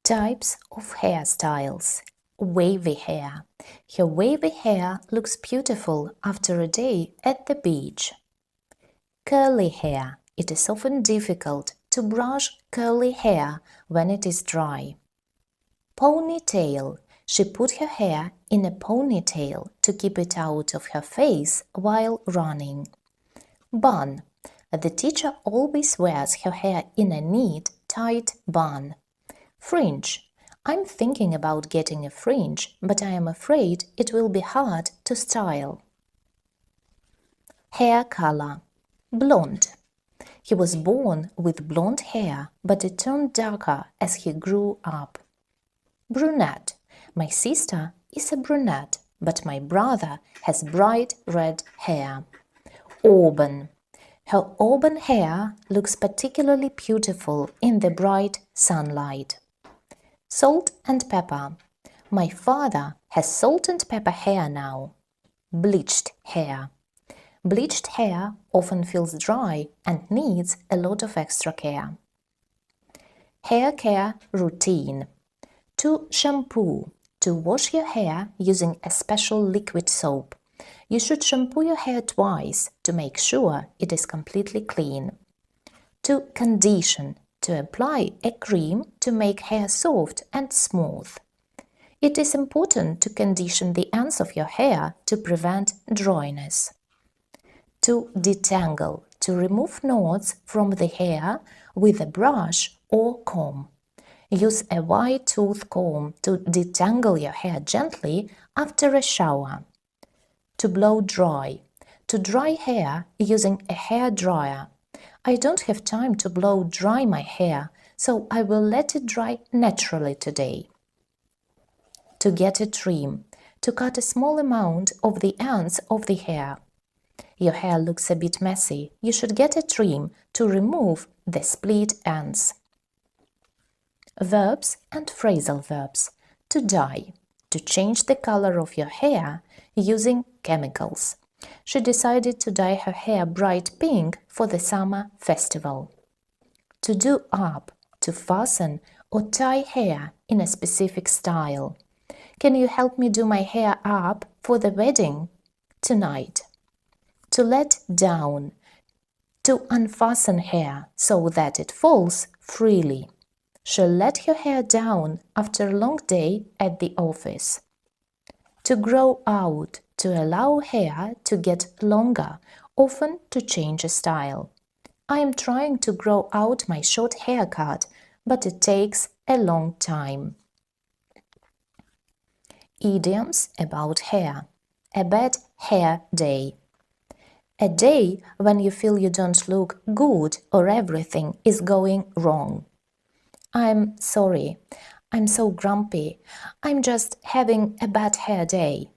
Types of hairstyles. Wavy hair. Her wavy hair looks beautiful after a day at the beach. Curly hair. It is often difficult to brush curly hair when it is dry. Ponytail. She put her hair in a ponytail to keep it out of her face while running. Bun. The teacher always wears her hair in a neat, tight bun. Fringe. I'm thinking about getting a fringe, but I am afraid it will be hard to style. Hair color. Blonde. He was born with blonde hair, but it turned darker as he grew up. Brunette. My sister is a brunette, but my brother has bright red hair. Auburn. Her auburn hair looks particularly beautiful in the bright sunlight. Salt and pepper. My father has salt and pepper hair now. Bleached hair. Bleached hair often feels dry and needs a lot of extra care. Hair care routine. To shampoo. To wash your hair using a special liquid soap. You should shampoo your hair twice to make sure it is completely clean. To condition. To apply a cream to make hair soft and smooth. It is important to condition the ends of your hair to prevent dryness. To detangle. To remove knots from the hair with a brush or comb. Use a wide tooth comb to detangle your hair gently after a shower. To blow dry. To dry hair using a hair dryer. I don't have time to blow dry my hair, so I will let it dry naturally today. To get a trim. To cut a small amount of the ends of the hair. Your hair looks a bit messy. You should get a trim to remove the split ends. Verbs and phrasal verbs. To dye. To change the color of your hair using chemicals. She decided to dye her hair bright pink for the summer festival. To do up. To fasten or tie hair in a specific style. Can you help me do my hair up for the wedding tonight? To let down. To unfasten hair so that it falls freely. She'll let her hair down after a long day at the office. To grow out. To allow hair to get longer, often to change a style. I am trying to grow out my short haircut, but it takes a long time. Idioms about hair. A bad hair day. A day when you feel you don't look good or everything is going wrong. I'm sorry. I'm so grumpy. I'm just having a bad hair day.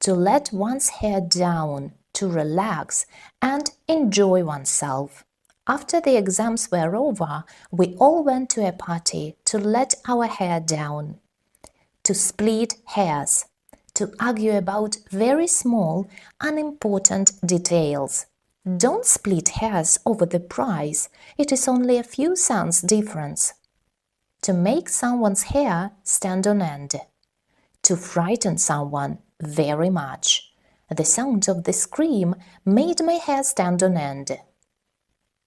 To let one's hair down, to relax and enjoy oneself. After the exams were over, we all went to a party to let our hair down. To split hairs. To argue about very small, unimportant details. Don't split hairs over the price. It is only a few cents difference. To make someone's hair stand on end. To frighten someone very much. The sound of the scream made my hair stand on end.